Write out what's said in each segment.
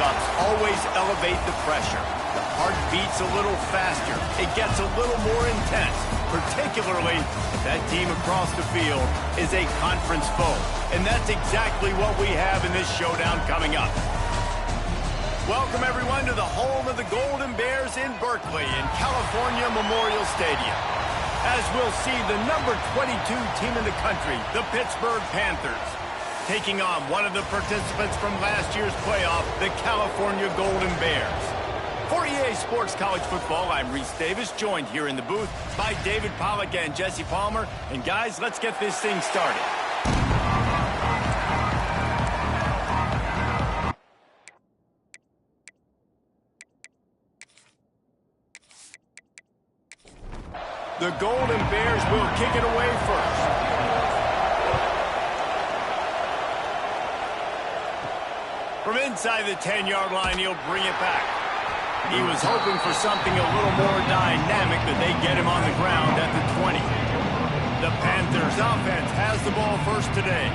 matchups always elevate the pressure. The heart beats a little faster. It gets a little more intense, particularly if that team across the field is a conference foe. And that's exactly what we have in this showdown coming up. Welcome, everyone, to the home of the Golden Bears in Berkeley in California Memorial Stadium. As we'll see the number 22 team in the country, the Pittsburgh Panthers, taking on one of the participants from last year's playoff, the California Golden Bears. For EA Sports College Football, I'm Reese Davis, joined here in the booth by David Pollack and Jesse Palmer. And guys, let's get this thing started. The Golden Bears will kick it away first. From inside the 10-yard line, he'll bring it back. He was hoping for something a little more dynamic, but they get him on the ground at the 20. The Panthers offense has the ball first today.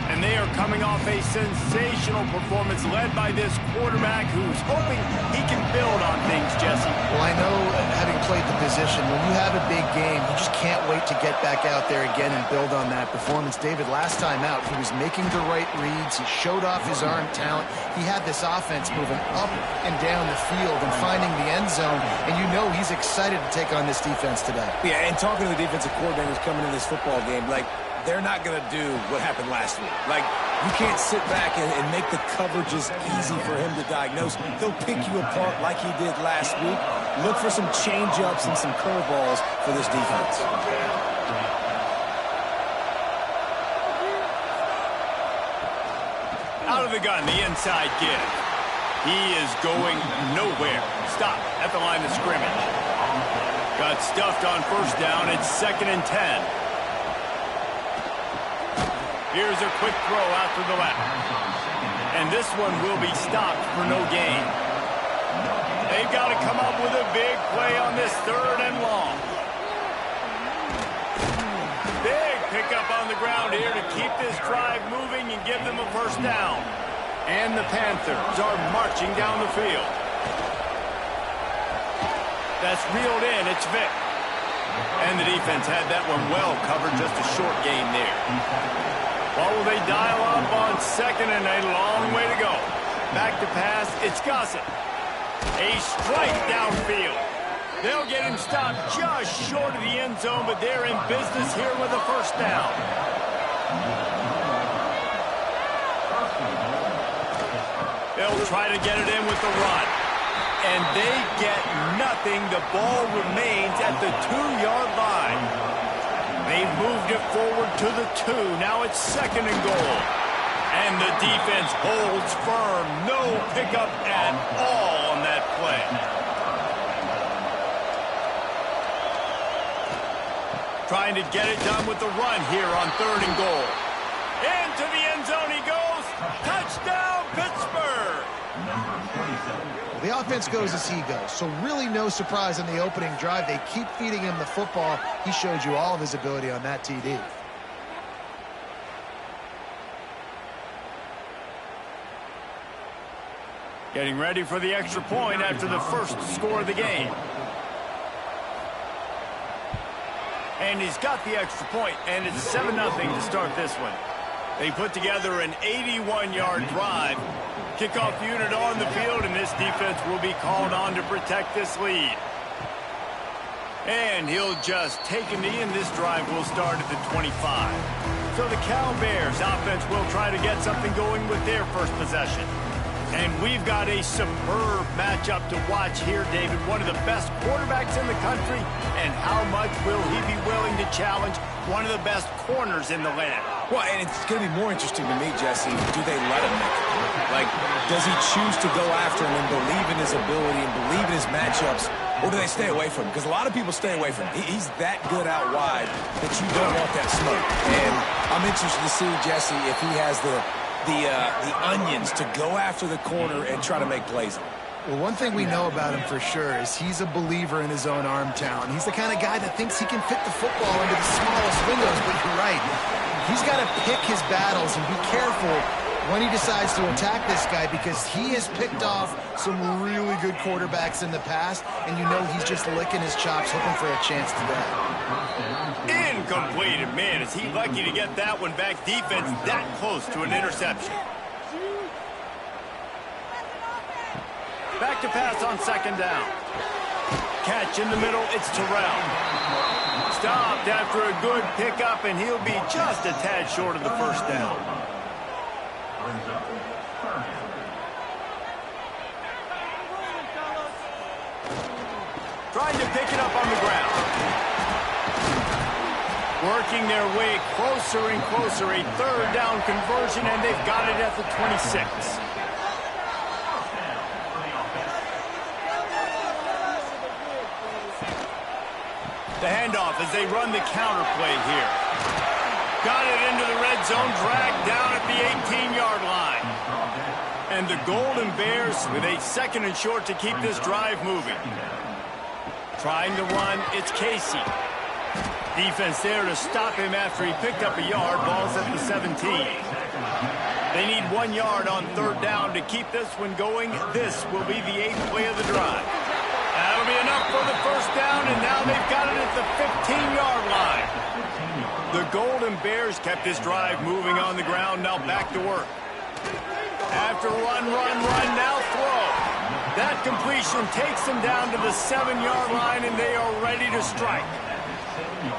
And they are coming off a sensational performance led by this quarterback who's hoping he can build on things, Jesse. Well, I know, having played the position, when you have a big game, you just can't wait to get back out there again and build on that performance. David, last time out, he was making the right reads. He showed off his arm talent. He had this offense moving up and down the field and finding the end zone. And you know he's excited to take on this defense today. Yeah, and talking to the defensive coordinators coming in this football game, they're not going to do what happened last week. You can't sit back and make the coverages easy for him to diagnose. He'll pick you apart like he did last week. Look for some change-ups and some curveballs for this defense. Out of the gun, the inside give. He is going nowhere. Stop at the line of scrimmage. Got stuffed on first down. It's 2nd and 10. Here's a quick throw out to the left. And this one will be stopped for no gain. They've got to come up with a big play on this 3rd and long. Big pickup on the ground here to keep this drive moving and give them a first down. And the Panthers are marching down the field. That's reeled in. It's Vic. And the defense had that one well covered. Just a short gain there. Well, will they dial up on 2nd and a long way to go? Back to pass, it's Gossett. A strike downfield. They'll get him stopped just short of the end zone, but they're in business here with a first down. They'll try to get it in with the run. And they get nothing. The ball remains at the 2-yard line. They've moved it forward to the 2. Now it's 2nd and goal. And the defense holds firm. No pickup at all on that play. Trying to get it done with the run here on 3rd and goal. Into the end zone he goes. Touchdown, Pittsburgh. The offense goes as he goes, so really no surprise in the opening drive. They keep feeding him the football. He showed you all of his ability on that TD. Getting ready for the extra point after the first score of the game. And he's got the extra point, and it's 7-0 to start this one. They put together an 81-yard drive. Kickoff unit on the field, and this defense will be called on to protect this lead. And he'll just take a knee, and this drive will start at the 25. So the Cal Bears offense will try to get something going with their first possession. And we've got a superb matchup to watch here, David. One of the best quarterbacks in the country, and how much will he be willing to challenge one of the best corners in the land? Well, and it's going to be more interesting to me, Jesse, do they let him make it? Does he choose to go after him and believe in his ability and believe in his matchups, or do they stay away from him? Because a lot of people stay away from him. He's that good out wide that you don't want that smoke. And I'm interested to see, Jesse, if he has the onions to go after the corner and try to make plays on him. Well, one thing we know about him for sure is he's a believer in his own arm talent. He's the kind of guy that thinks he can fit the football into the smallest windows, but you're right. He's got to pick his battles and be careful when he decides to attack this guy, because he has picked off some really good quarterbacks in the past, and you know he's just licking his chops, hoping for a chance today. Incomplete. And man, is he lucky to get that one back. Defense that close to an interception. Back to pass on second down. Catch in the middle, it's Terrell. Stopped after a good pickup, and he'll be just a tad short of the first down. Trying to pick it up on the ground. Working their way closer and closer. A third down conversion, and they've got it at the 26. The handoff as they run the counter play here. Got it into the red zone, dragged down at the 18-yard line. And the Golden Bears with a second and short to keep this drive moving. Trying to run, it's Casey. Defense there to stop him after he picked up a yard. Ball's at the 17. They need 1 yard on third down to keep this one going. This will be the 8th play of the drive. That'll be enough for the first down, and now they've got it at the 15-yard line. The Golden Bears kept this drive moving on the ground. Now back to work. After run, now throw. That completion takes them down to the 7-yard line, and they are ready to strike.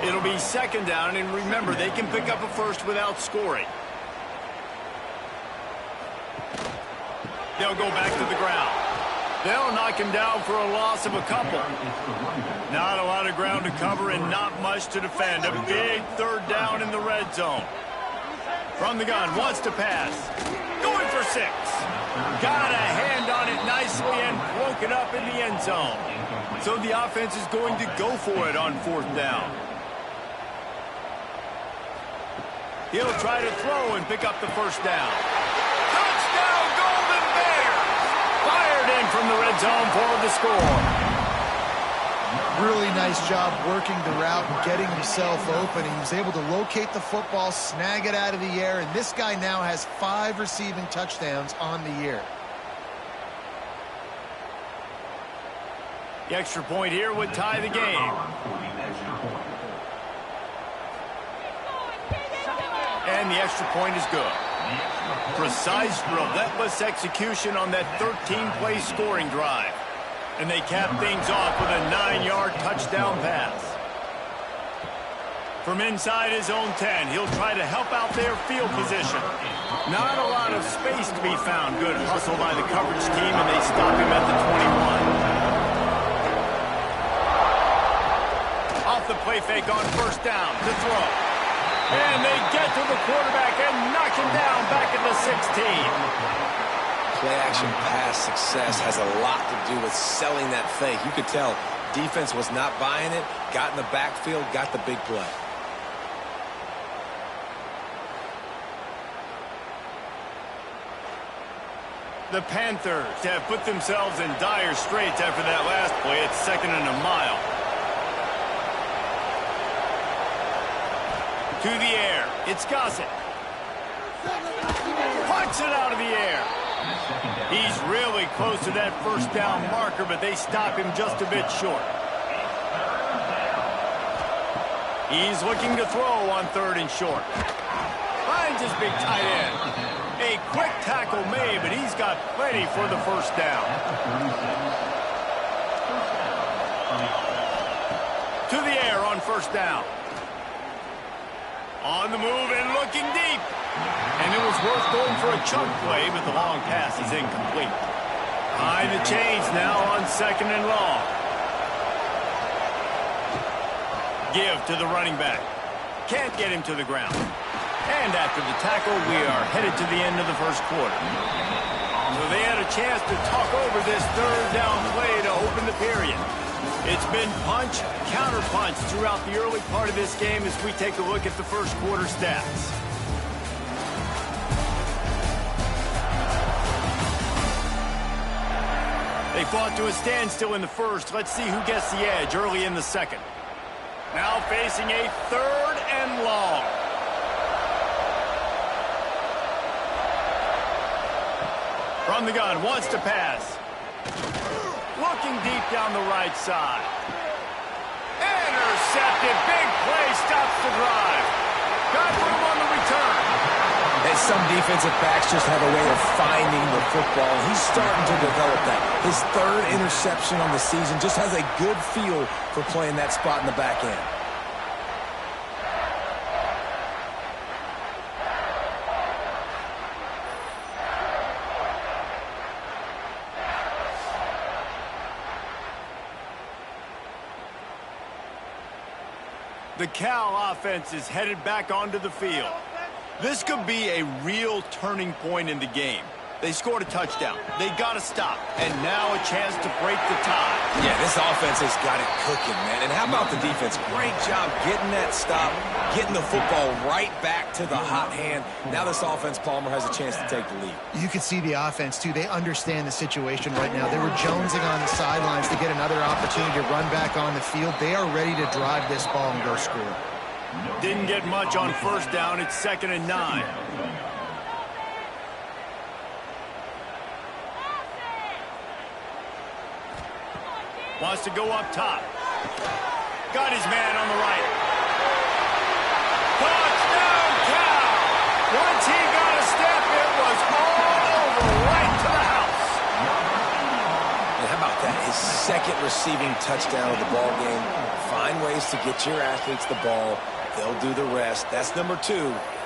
It'll be second down, and remember, they can pick up a first without scoring. They'll go back to the ground. They'll knock him down for a loss of a couple. Not a lot of ground to cover and not much to defend. A big third down in the red zone. From the gun, wants to pass. Going for 6. Got a hand on it nicely and broke it up in the end zone. So the offense is going to go for it on fourth down. He'll try to throw and pick up the first down. Touchdown, Golden Bears! Fired in from the red zone for the score. Really nice job working the route and getting himself open. He was able to locate the football, snag it out of the air, and this guy now has 5 receiving touchdowns on the year. The extra point here would tie the game. And the extra point is good. Precise, relentless execution on that 13-play scoring drive. And they cap things off with a 9-yard touchdown pass. From inside his own 10, he'll try to help out their field position. Not a lot of space to be found. Good hustle by the coverage team, and they stop him at the 21. Off the play fake on first down to throw. And they get to the quarterback and knock him down back at the 16. Play-action pass success has a lot to do with selling that fake. You could tell defense was not buying it, got in the backfield, got the big play. The Panthers have put themselves in dire straits after that last play. It's 2nd and a mile. To the air. It's Gossett. Punch it out of the air. He's really close to that first down marker, but they stop him just a bit short. He's looking to throw on 3rd and short. Finds his big tight end. A quick tackle made, but he's got plenty for the first down. To the air on first down. On the move and looking deep. And it was worth going for a chunk play, but the long pass is incomplete. Behind the chains now on 2nd and long. Give to the running back. Can't get him to the ground. And after the tackle, we are headed to the end of the first quarter. So they had a chance to talk over this third down play to open the period. It's been punch, counter punch throughout the early part of this game as we take a look at the first quarter stats. They fought to a standstill in the first. Let's see who gets the edge early in the second. Now facing a 3rd and long. From the gun, wants to pass. Looking deep down the right side. Intercepted. Big play. Stops the drive. Got room on the return. And some defensive backs just have a way of finding the football. He's starting to develop that. His third interception on the season, just has a good feel for playing that spot in the back end. The Cal offense is headed back onto the field. This could be a real turning point in the game. They scored a touchdown. They got to stop. And now a chance to break the tie. Yeah, this offense has got it cooking, man. And how about the defense? Great job getting that stop, getting the football right back to the hot hand. Now this offense, Palmer, has a chance to take the lead. You can see the offense, too. They understand the situation right now. They were jonesing on the sidelines to get another opportunity to run back on the field. They are ready to drive this ball and go score. Didn't get much on first down. It's 2nd and 9. Wants to go up top. Got his man on the right. Touchdown, Cal! Once he got a step, it was all over right to the house. And how about that? His second receiving touchdown of the ball game. Find ways to get your athletes the ball. They'll do the rest. That's number 2.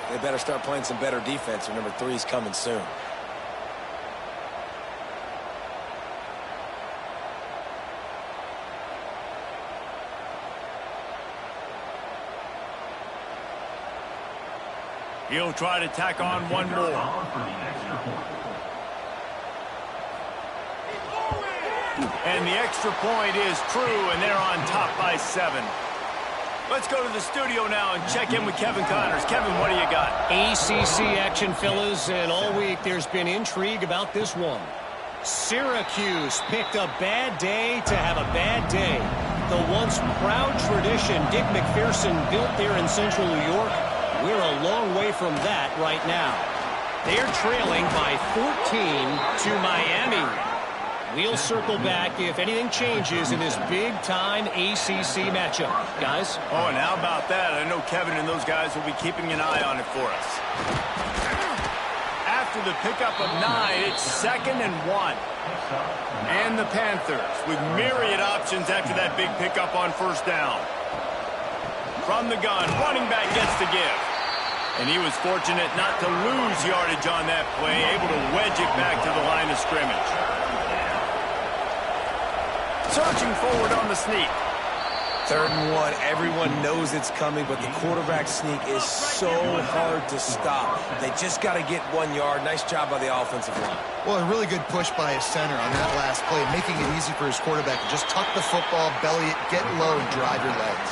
They better start playing some better defense, or number 3 is coming soon. He'll try to tack on one more. And the extra point is true, and they're on top by 7. Let's go to the studio now and check in with Kevin Connors. Kevin, what do you got? ACC action, fellas, and all week there's been intrigue about this one. Syracuse picked a bad day to have a bad day. The once proud tradition Dick McPherson built there in central New York, we're a long way from that right now. They're trailing by 14 to Miami. We'll circle back if anything changes in this big-time ACC matchup. Guys? Oh, and how about that? I know Kevin and those guys will be keeping an eye on it for us. After the pickup of 9, it's 2nd and 1. And the Panthers with myriad options after that big pickup on first down. From the gun, running back gets the give. And he was fortunate not to lose yardage on that play, able to wedge it back to the line of scrimmage. Searching forward on the sneak. 3rd and 1, everyone knows it's coming, but the quarterback sneak is so hard to stop. They just got to get 1 yard. Nice job by the offensive line. Well, a really good push by his center on that last play, making it easy for his quarterback to just tuck the football, belly it, get low, and drive your legs.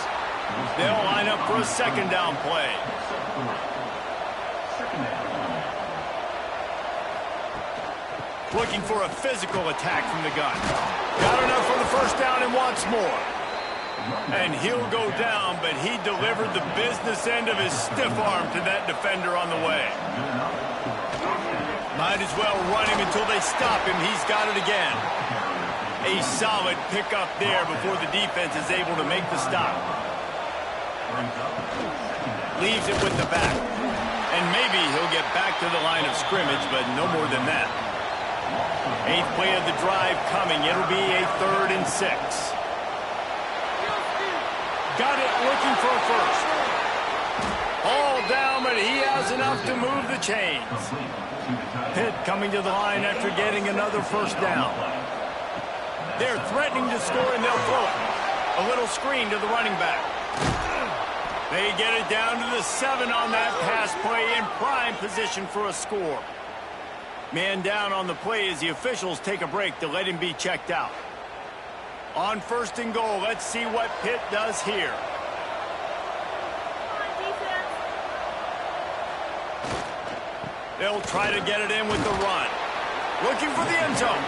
They'll line up for a 2nd down play. Looking for a physical attack from the gun. Got enough for the first down and wants more. And he'll go down, but he delivered the business end of his stiff arm to that defender on the way. Might as well run him until they stop him. He's got it again. A solid pickup there before the defense is able to make the stop. Leaves it with the back. And maybe he'll get back to the line of scrimmage, but no more than that. 8th play of the drive coming. It'll be a 3rd and 6. Got it, looking for a first. All down, but he has enough to move the chains. Pitt coming to the line after getting another first down. They're threatening to score, and they'll throw it. A little screen to the running back. They get it down to the 7 on that pass play, in prime position for a score. Man down on the play as the officials take a break to let him be checked out. On 1st and goal, let's see what Pitt does here. They'll try to get it in with the run. Looking for the end zone.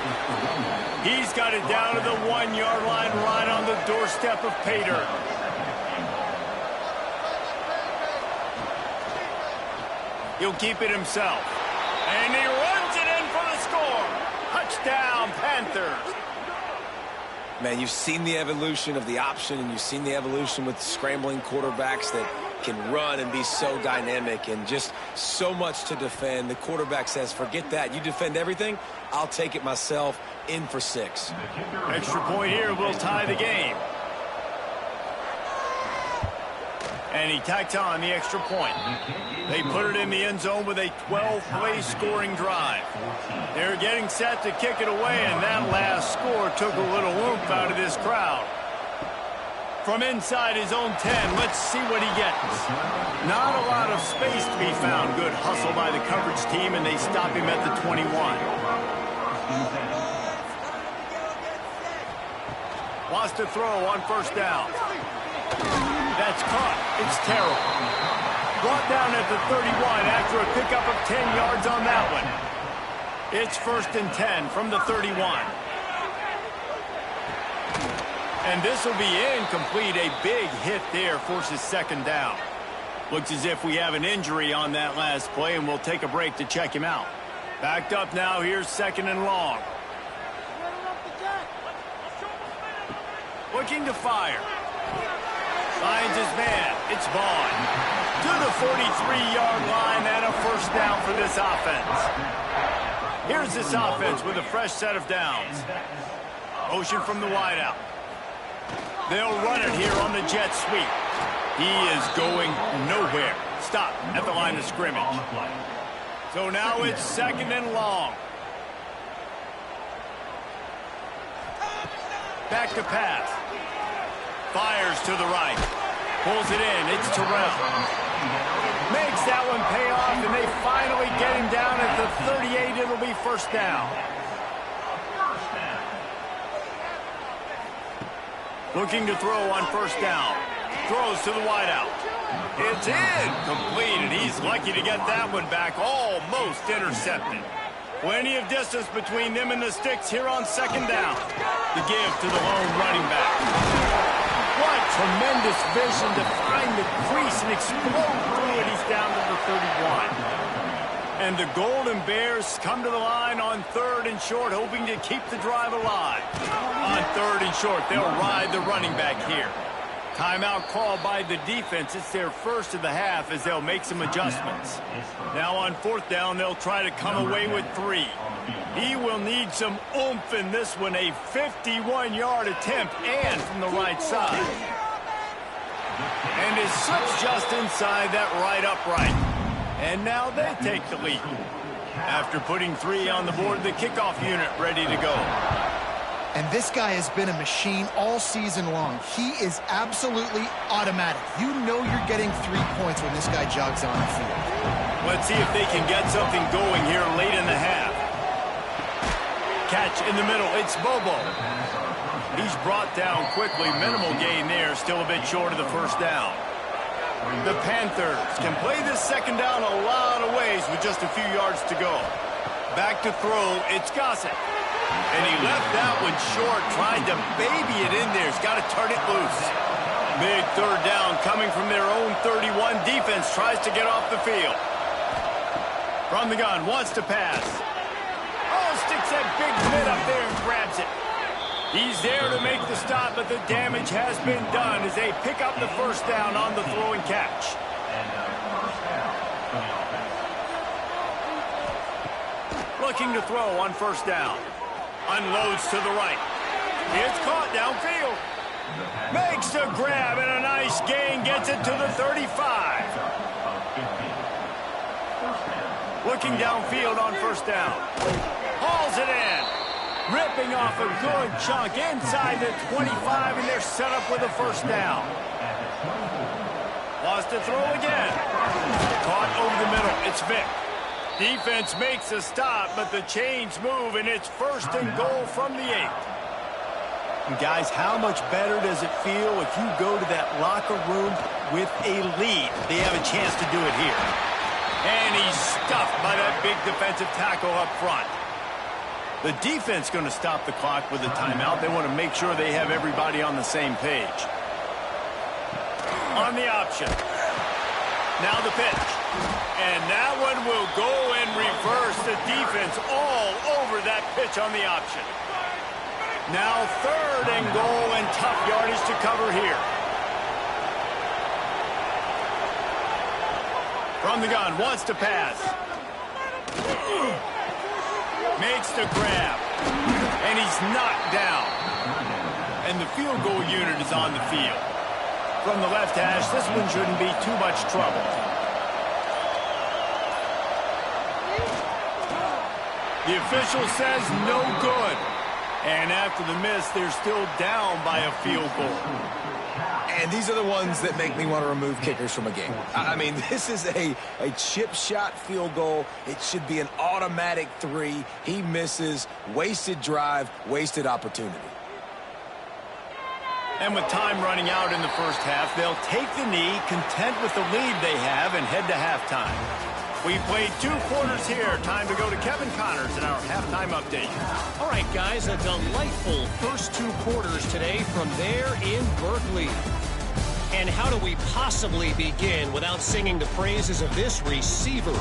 He's got it down to the 1-yard line, right on the doorstep of Pater. He'll keep it himself. And he runs it in for the score. First down, Panthers. Man, you've seen the evolution of the option, and you've seen the evolution with scrambling quarterbacks that can run and be so dynamic and just so much to defend. The quarterback says, forget that. You defend everything, I'll take it myself. In for 6. Extra point here will tie the game. And he tacks on the extra point. They put it in the end zone with a 12-play scoring drive. They're getting set to kick it away, and that last score took a little oomph out of this crowd. From inside his own 10, let's see what he gets. Not a lot of space to be found. Good hustle by the coverage team, and they stop him at the 21. Wants to throw on first down. That's caught. It's terrible. Brought down at the 31 after a pickup of 10 yards on that one. It's 1st and 10 from the 31. And this will be incomplete. A big hit there forces 2nd down. Looks as if we have an injury on that last play, and we'll take a break to check him out. Backed up now. Here's 2nd and long. Looking to fire. Finds his man. It's Vaughn. To the 43-yard line and a 1st down for this offense. Here's this offense with a fresh set of downs. Motion from the wideout. They'll run it here on the jet sweep. He is going nowhere. Stop at the line of scrimmage. So now it's 2nd and long. Back to pass. Fires to the right. Pulls it in. It's Terrell. Makes that one pay off, and they finally get him down at the 38. It'll be 1st down. Looking to throw on 1st down. Throws to the wideout. It's incomplete, and he's lucky to get that one back. Almost intercepted. Plenty of distance between them and the sticks here on 2nd down. The give to the lone running back. What tremendous vision to find the crease and explode through it. He's down to the 31. And the Golden Bears come to the line on 3rd and short, hoping to keep the drive alive. On 3rd and short, they'll ride the running back here. Timeout called by the defense. It's their first of the half as they'll make some adjustments. Now on 4th down, they'll try to come away with 3. He will need some oomph in this one. A 51-yard attempt and from the right side. And is slips just inside that right upright. And now they take the lead. After putting 3 on the board, the kickoff unit ready to go. And this guy has been a machine all season long. He is absolutely automatic. You know you're getting 3 points when this guy jogs on the field. Let's see if they can get something going here late in the half. Catch in the middle. It's Bobo. He's brought down quickly. Minimal gain there. Still a bit short of the 1st down. The Panthers can play this 2nd down a lot of ways with just a few yards to go. Back to throw. It's Gossett. And he left that one short, tried to baby it in there. He's got to turn it loose. Big 3rd down coming from their own 31. Defense tries to get off the field. From the gun, wants to pass. Oh, sticks that big mid up there and grabs it. He's there to make the stop, but the damage has been done as they pick up the 1st down on the throw and catch. Looking to throw on 1st down. Unloads to the right. It's caught downfield. Makes the grab and a nice gain. Gets it to the 35. Looking downfield on 1st down. Hauls it in. Ripping off a good chunk inside the 25, and they're set up with a 1st down. Wants to throw again. Caught over the middle. It's Vic. Defense makes a stop, but the chains move, and it's 1st and goal from the 8. And guys, how much better does it feel if you go to that locker room with a lead? They have a chance to do it here. And he's stuffed by that big defensive tackle up front. The defense going to stop the clock with a timeout. They want to make sure they have everybody on the same page. On the option. Now the pitch. And that one will go and reverse the defense all over that pitch on the option. Now 3rd and goal and tough yardage to cover here. From the gun, wants to pass. Makes the grab. And he's knocked down. And the field goal unit is on the field. From the left hash, this one shouldn't be too much trouble. The official says no good. And after the miss, they're still down by a field goal. And these are the ones that make me want to remove kickers from a game. I mean, this is a chip shot field goal. It should be an automatic 3. He misses. Wasted drive, wasted opportunity. And with time running out in the first half, they'll take the knee, content with the lead they have, and head to halftime. We played 2 quarters here. Time to go to Kevin Connors in our halftime update. All right, guys, a delightful first 2 quarters today from there in Berkeley. And how do we possibly begin without singing the praises of this receiver?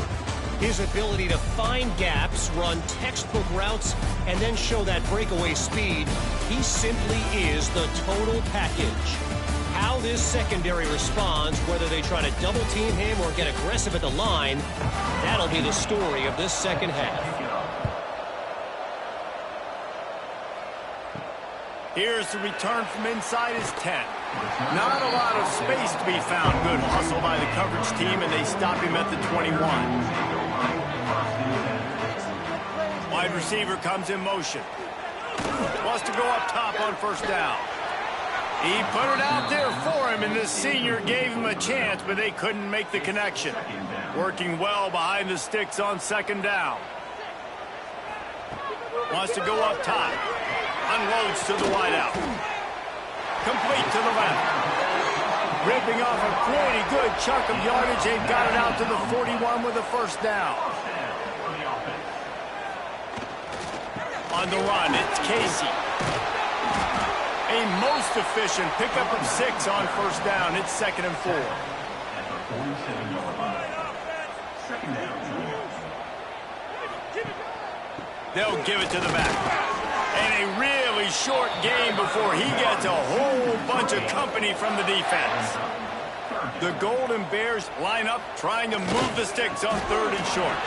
His ability to find gaps, run textbook routes, and then show that breakaway speed. He simply is the total package. How this secondary responds, whether they try to double team him or get aggressive at the line, that'll be the story of this second half. Here's the return from inside his 10. Not a lot of space to be found. Good hustle by the coverage team, and they stop him at the 21. Wide receiver comes in motion. Wants to go up top on first down. He put it out there for him, and this senior gave him a chance, but they couldn't make the connection. Working well behind the sticks on second down. Wants to go up top. Unloads to the wideout. Complete to the left. Ripping off a pretty good chunk of yardage. They've got it out to the 41 with a first down. On the run, it's Casey. A most efficient pickup of 6 on first down. It's 2nd and 4. They'll give it to the back. And a really short game before he gets a whole bunch of company from the defense. The Golden Bears line up trying to move the sticks on 3rd and short.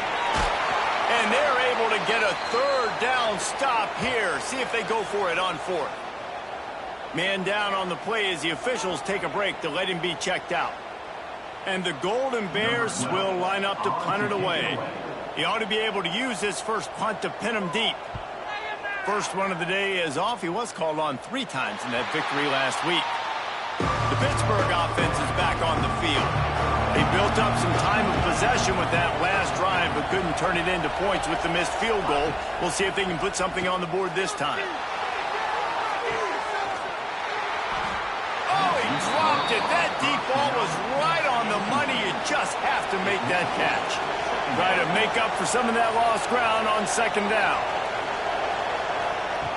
And they're able to get a 3rd down stop here. See if they go for it on 4th. Man down on the play as the officials take a break to let him be checked out. And the Golden Bears will line up to punt it away. He ought to be able to use this first punt to pin him deep. First one of the day is off. He was called on 3 times in that victory last week. The Pittsburgh offense is back on the field. They built up some time of possession with that last drive, but couldn't turn it into points with the missed field goal. We'll see if they can put something on the board this time. Oh, he dropped it. That deep ball was right on the money. You just have to make that catch. Try to make up for some of that lost ground on second down.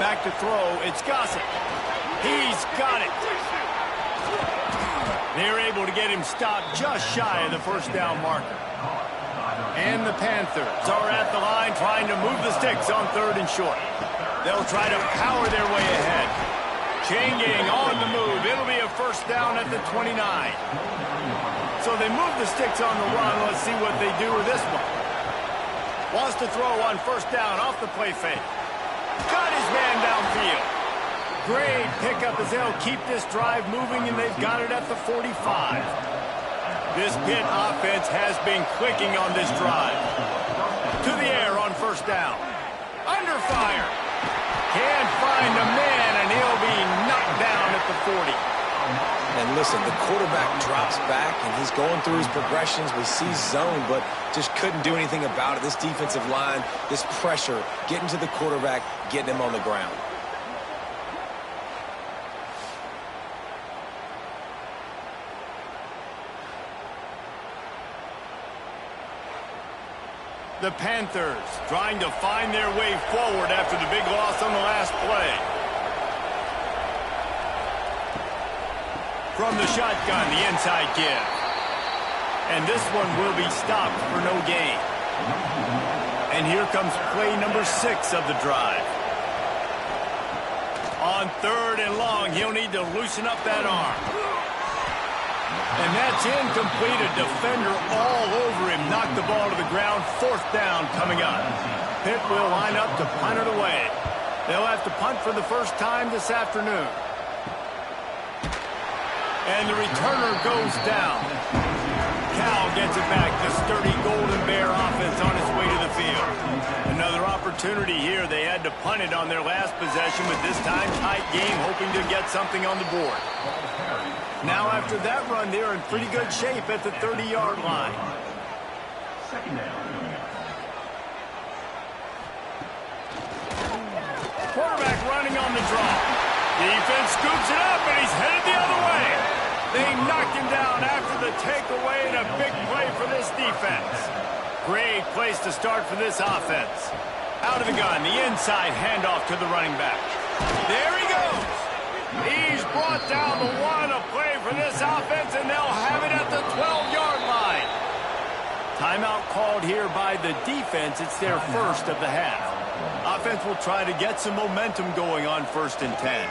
Back to throw, it's Gossett. He's got it. They're able to get him stopped just shy of the first down marker. And the Panthers are at the line trying to move the sticks on 3rd and short. They'll try to power their way ahead. Chain gang on the move. It'll be a first down at the 29. So they move the sticks on the run. Let's see what they do with this one. Wants to throw on first down off the play fake. Got his man downfield. Great pickup as they'll keep this drive moving, and they've got it at the 45. This Pitt offense has been clicking on this drive. To the air on first down. Under fire. Can't find a man, and he'll be knocked down at the 40. And listen, the quarterback drops back, and he's going through his progressions. We see zone, but just couldn't do anything about it. This defensive line, this pressure, getting to the quarterback, getting him on the ground. The Panthers trying to find their way forward after the big loss on the last play. From the shotgun, the inside give. And this one will be stopped for no gain. And here comes play number 6 of the drive. On 3rd and long, he'll need to loosen up that arm. And that's incomplete. A defender all over him. Knocked the ball to the ground. 4th down coming up. Pitt will line up to punt it away. They'll have to punt for the first time this afternoon. And the returner goes down. Cal gets it back. The sturdy Golden Bear offense on its way to the field. Another opportunity here. They had to punt it on their last possession, but this time tight game, hoping to get something on the board. Now after that run, they're in pretty good shape at the 30-yard line. Quarterback running on the draw. Defense scoops it up, and he's headed the other way. They knocked him down after the takeaway, and a big play for this defense. Great place to start for this offense. Out of the gun, the inside handoff to the running back. There he goes. He's brought down the one, a play for this offense, and they'll have it at the 12-yard line. Timeout called here by the defense. It's their first of the half. Offense will try to get some momentum going on 1st and 10.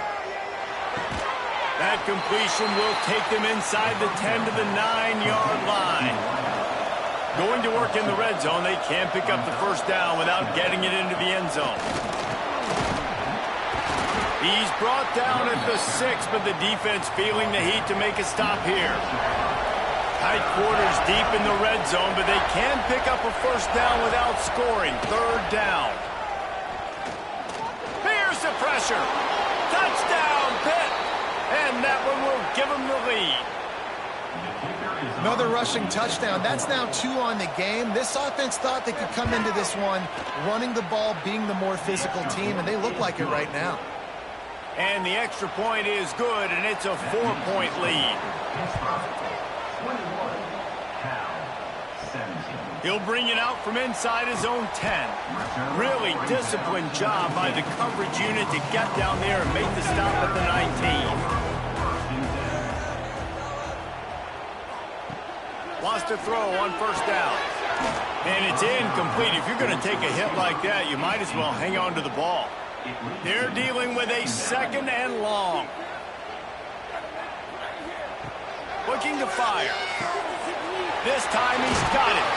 That completion will take them inside the 10 to the 9-yard line. Going to work in the red zone. They can't pick up the first down without getting it into the end zone. He's brought down at the 6, but the defense feeling the heat to make a stop here. Tight quarters deep in the red zone, but they can pick up a first down without scoring. 3rd down. Here's the pressure. Touchdown, Pitt. And that one will give them the lead. Another rushing touchdown. That's now 2 on the game. This offense thought they could come into this one running the ball, being the more physical team, and they look like it right now. And the extra point is good, and it's a 4-point lead. He'll bring it out from inside his own 10. Really disciplined job by the coverage unit to get down there and make the stop at the 19. Wants to throw on 1st down. And it's incomplete. If you're going to take a hit like that, you might as well hang on to the ball. They're dealing with a 2nd and long. Looking to fire. This time he's got it.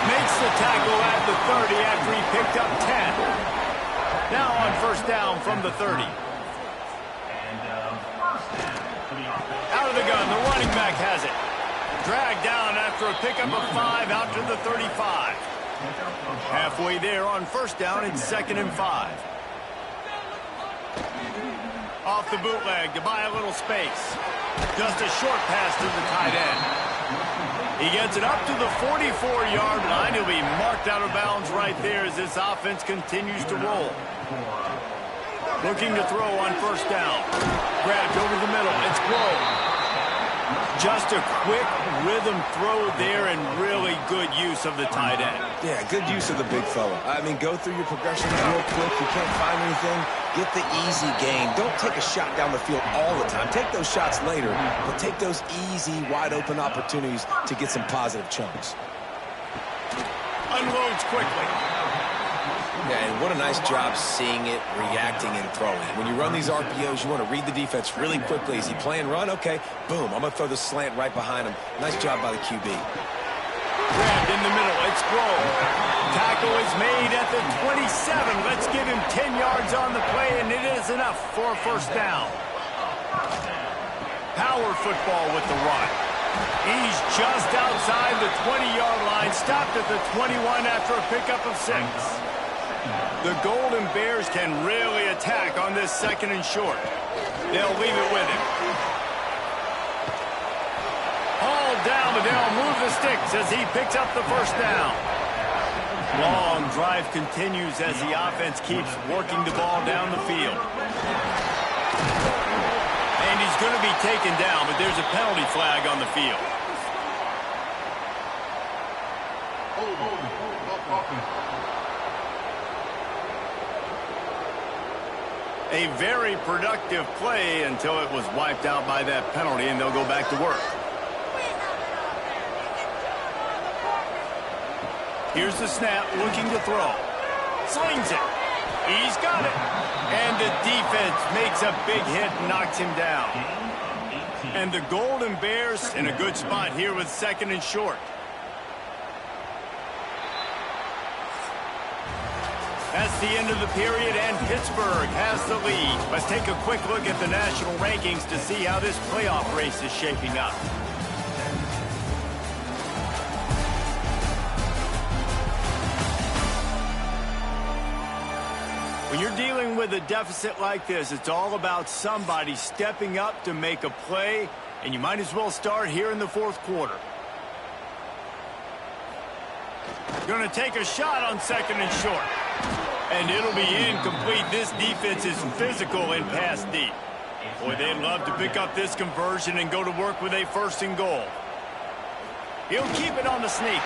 Makes the tackle at the 30 after he picked up 10. Now on 1st down from the 30. Out of the gun, the running back has it. Dragged down after a pickup of 5 out to the 35. Halfway there on 1st down, it's 2nd and 5. Off the bootleg to buy a little space. Just a short pass to the tight end. He gets it up to the 44-yard line. He'll be marked out of bounds right there as this offense continues to roll. Looking to throw on 1st down. Grabbed over the middle. It's Grove. Just a quick rhythm throw there and really good use of the tight end. Yeah, good use of the big fella. I mean, go through your progressions real quick. You can't find anything, get the easy gain. Don't take a shot down the field all the time. Take those shots later, but take those easy, wide-open opportunities to get some positive chunks. Unloads quickly. Yeah, and what a nice job seeing it, reacting, and throwing. When you run these RPOs, you want to read the defense really quickly. Is he playing run? Okay, boom. I'm going to throw the slant right behind him. Nice job by the QB. Grabbed in the middle. It's Grove. Tackle is made at the 27. Let's give him 10 yards on the play, and it is enough for a 1st down. Power football with the run. He's just outside the 20-yard line. Stopped at the 21 after a pickup of 6. The Golden Bears can really attack on this 2nd and short. They'll leave it with him. Hauled down, but they'll move the sticks as he picks up the 1st down. Long drive continues as the offense keeps working the ball down the field. And he's going to be taken down, but there's a penalty flag on the field. A very productive play until it was wiped out by that penalty, and they'll go back to work. Here's the snap, looking to throw. Slings it. He's got it. And the defense makes a big hit and knocks him down. And the Golden Bears in a good spot here with 2nd and short. That's the end of the period, and Pittsburgh has the lead. Let's take a quick look at the national rankings to see how this playoff race is shaping up. When you're dealing with a deficit like this, it's all about somebody stepping up to make a play, and you might as well start here in the 4th quarter. Going to take a shot on 2nd and short. And it'll be incomplete. This defense is physical and pass deep. Boy, they'd love to pick up this conversion and go to work with a 1st and goal. He'll keep it on the sneak.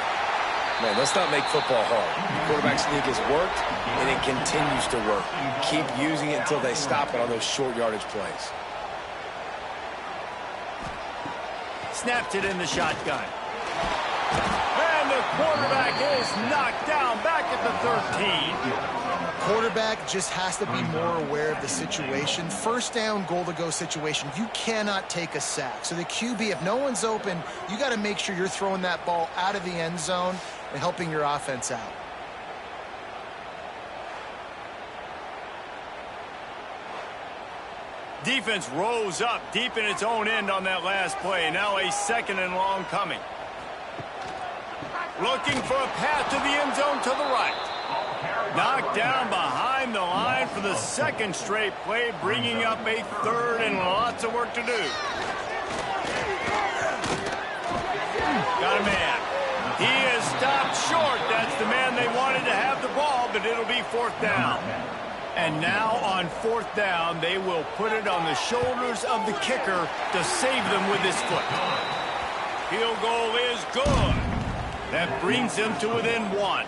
Man, let's not make football hard. Quarterback sneak has worked, and it continues to work. Keep using it until they stop it on those short yardage plays. Snapped it in the shotgun. And the quarterback is knocked down back at the 13. Quarterback just has to be more aware of the situation. 1st down, goal-to-go situation. You cannot take a sack. So the QB, if no one's open, you got to make sure you're throwing that ball out of the end zone and helping your offense out. Defense rose up deep in its own end on that last play. Now a 2nd and long coming. Looking for a path to the end zone to the right. Knocked down behind the line for the 2nd straight play, bringing up a 3rd and lots of work to do. Got a man. He is stopped short. That's the man they wanted to have the ball, but it'll be 4th down. And now on 4th down, they will put it on the shoulders of the kicker to save them with his foot. Field goal is good. That brings them to within 1.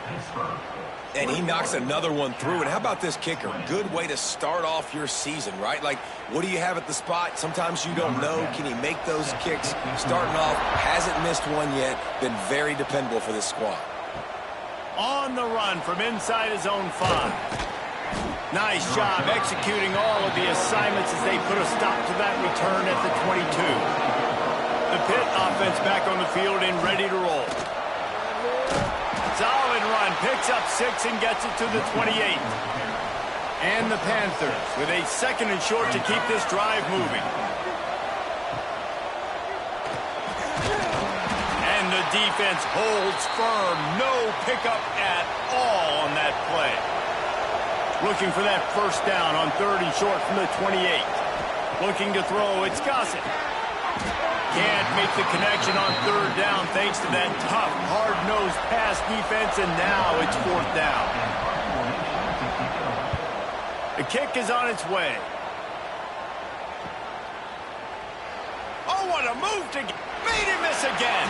And he knocks another one through. And how about this kicker? Good way to start off your season, right? Like, what do you have at the spot? Sometimes you don't know. Can he make those kicks? Starting off, hasn't missed one yet. Been very dependable for this squad. On the run from inside his own 5. Nice job executing all of the assignments as they put a stop to that return at the 22. The Pitt offense back on the field and ready to roll. Solid run, picks up 6 and gets it to the 28. And the Panthers with a 2nd and short to keep this drive moving. And the defense holds firm. No pickup at all on that play. Looking for that 1st down on 3rd and short from the 28. Looking to throw, it's Gossett. Can't make the connection on 3rd down thanks to that tough, hard-nosed pass defense, and now it's 4th down. The kick is on its way. Oh, what a move to get. Made him miss again.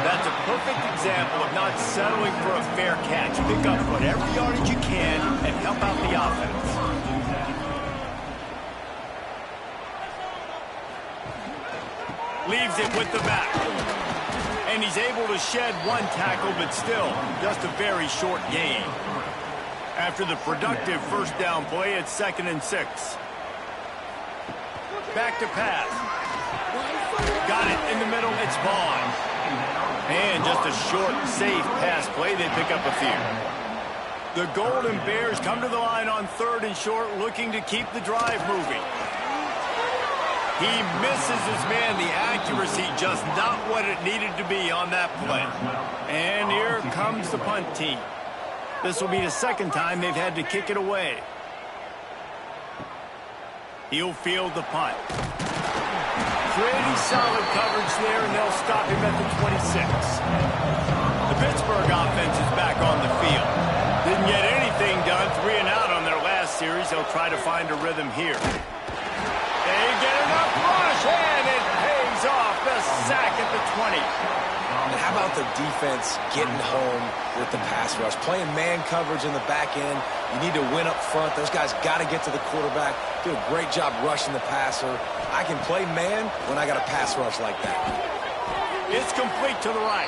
That's a perfect example of not settling for a fair catch. Pick up whatever yardage you can and help out the offense. Leaves it with the back. And he's able to shed 1 tackle, but still just a very short gain. After the productive 1st down play, it's 2nd and 6. Back to pass. Got it in the middle, it's Vaughn. And just a short, safe pass play, they pick up a few. The Golden Bears come to the line on 3rd and short, looking to keep the drive moving. He misses his man, the accuracy just not what it needed to be on that play. And here comes the punt team. This will be the 2nd time they've had to kick it away. He'll field the punt. Pretty solid coverage there, and they'll stop him at the 26. The Pittsburgh offense is back on the field. Didn't get anything done, 3 and out on their last series. They'll try to find a rhythm here. They get enough rush, and it pays off. The sack at the 20. And how about the defense getting home with the pass rush? Playing man coverage in the back end. You need to win up front. Those guys got to get to the quarterback. Do a great job rushing the passer. I can play man when I got a pass rush like that. It's complete to the right.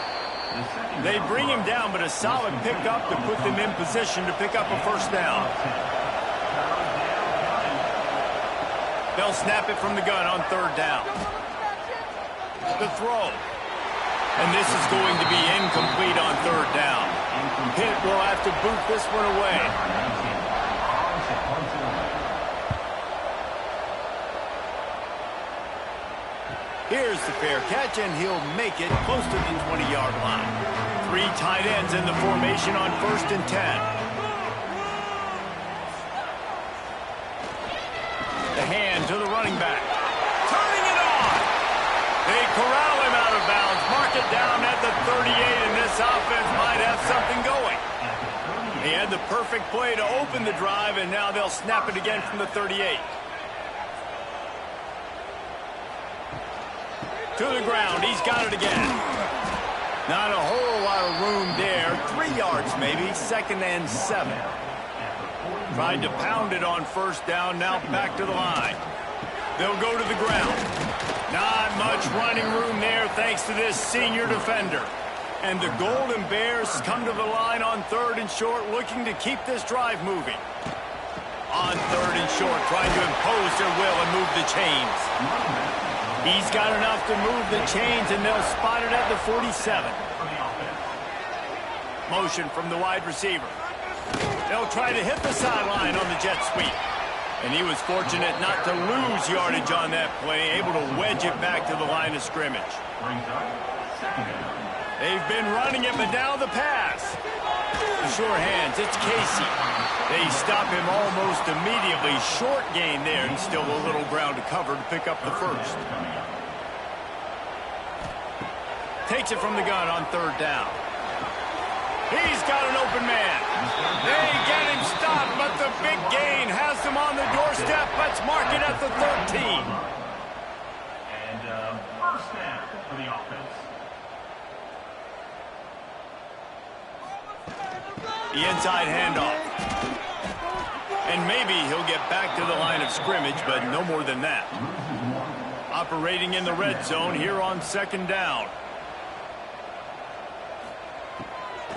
They bring him down, but a solid pickup to put them in position to pick up a first down. They'll snap it from the gun on third down. The throw. And this is going to be incomplete on third down. Pitt will have to boot this one away. Here's the fair catch, and he'll make it close to the 20-yard line. 3 tight ends in the formation on 1st and 10. The hand to the running back. Turning it on. They corral him out of bounds. Mark it down at the 38, and this offense might have something going. He had the perfect play to open the drive, and now they'll snap it again from the 38. To the ground. He's got it again. Not a whole lot of room there. 3 yards maybe. 2nd and 7. Tried to pound it on 1st down. Now back to the line. They'll go to the ground. Not much running room there thanks to this senior defender. And the Golden Bears come to the line on 3rd and short, looking to keep this drive moving. On 3rd and short, trying to impose their will and move the chains. He's got enough to move the chains, and they'll spot it at the 47. Motion from the wide receiver. They'll try to hit the sideline on the jet sweep. And he was fortunate not to lose yardage on that play, able to wedge it back to the line of scrimmage. They've been running it, but now the pass. The sure hands, it's Casey. They stop him almost immediately. Short gain there, and still a little ground to cover to pick up the first. Takes it from the gun on 3rd down. He's got an open man. They get him stopped, but the big gain has them on the doorstep. Let's mark it at the 13. And first down for the offense. The inside handoff. And maybe he'll get back to the line of scrimmage, but no more than that. Operating in the red zone here on 2nd down.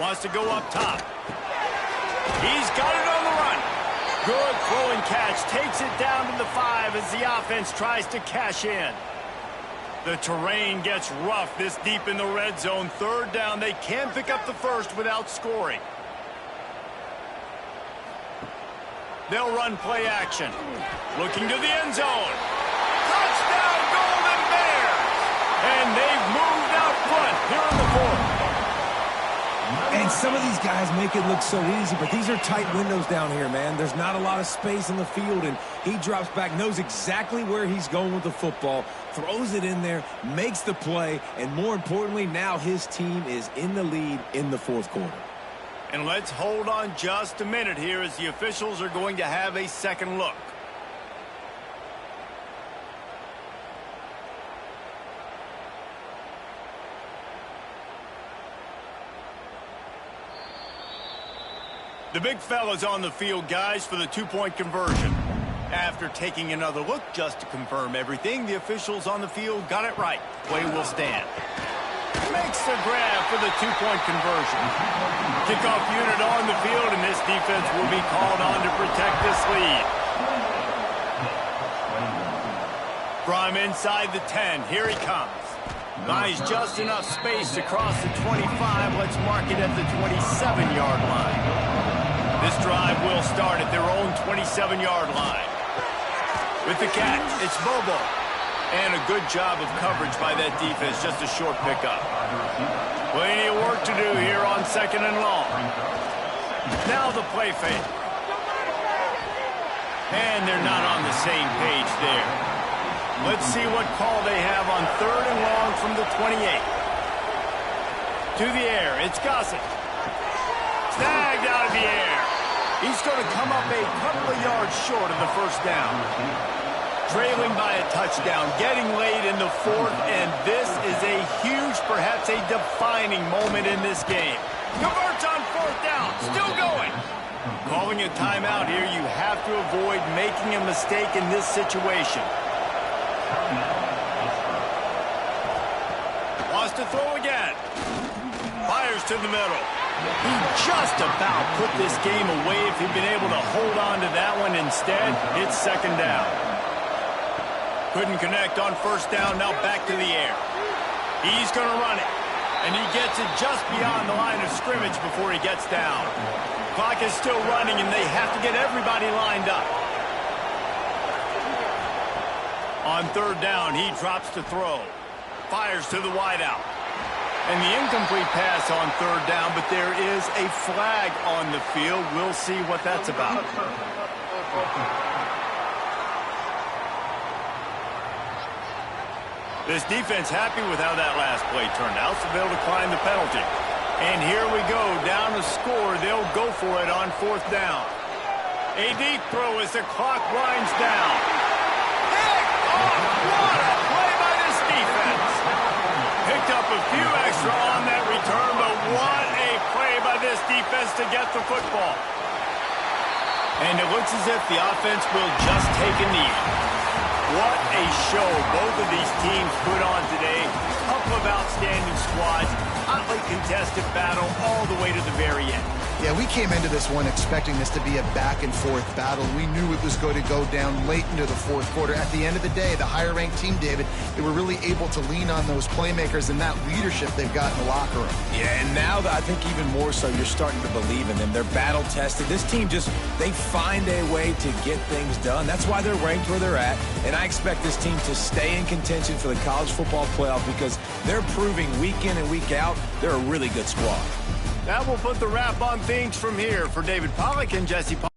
Wants to go up top. He's got it on the run. Good throwing catch. Takes it down to the 5 as the offense tries to cash in. The terrain gets rough this deep in the red zone. 3rd down. They can pick up the first without scoring. They'll run play action. Looking to the end zone. Touchdown, Golden Bears! And they've moved out front here in the 4th. And some of these guys make it look so easy, but these are tight windows down here, man. There's not a lot of space in the field, and he drops back, knows exactly where he's going with the football, throws it in there, makes the play, and more importantly, now his team is in the lead in the 4th quarter. And let's hold on just a minute here as the officials are going to have a second look. The big fella's on the field, guys, for the 2-point conversion. After taking another look just to confirm everything, the officials on the field got it right. Play will stand. Makes the grab for the 2-point conversion. Kickoff unit on the field, and this defense will be called on to protect this lead. From inside the 10, here he comes. Buys just enough space to cross the 25. Let's mark it at the 27-yard line. This drive will start at their own 27-yard line. With the catch, it's Bobo. And a good job of coverage by that defense, just a short pickup. Plenty of work to do here on 2nd and long. Now the play fake. And they're not on the same page there. Let's see what call they have on 3rd and long from the 28. To the air, it's Gossett. Snagged out of the air. He's going to come up a couple of yards short of the first down. Trailing by a touchdown, getting late in the 4th, and this is a huge, perhaps a defining moment in this game. Converts on 4th down, still going. Calling a timeout here, you have to avoid making a mistake in this situation. Wants to throw again. Fires to the middle. He just about put this game away if he'd been able to hold on to that one. Instead, it's second down. Couldn't connect on first down. Now back to the air. He's going to run it. And he gets it just beyond the line of scrimmage before he gets down. Clock is still running, and they have to get everybody lined up. On third down, he drops to throw. Fires to the wideout. And the incomplete pass on third down, but there is a flag on the field. We'll see what that's about. This defense happy with how that last play turned out, so they'll decline the penalty. And here we go, down to score. They'll go for it on fourth down. A deep throw as the clock winds down. Pick off! What a play by this defense! Picked up a few extra on that return, but what a play by this defense to get the football. And it looks as if the offense will just take a knee. What a show both of these teams put on today. Couple of outstanding squads. Hotly contested battle all the way to the very end. Yeah, we came into this one expecting this to be a back-and-forth battle. We knew it was going to go down late into the fourth quarter. At the end of the day, the higher-ranked team, David, they were really able to lean on those playmakers and that leadership they've got in the locker room. Yeah, and now I think even more so, you're starting to believe in them. They're battle-tested. This team they find a way to get things done. That's why they're ranked where they're at, and I expect this team to stay in contention for the college football playoff because they're proving week in and week out they're a really good squad. That will put the wrap on things from here. For David Pollack and Jesse Pollack.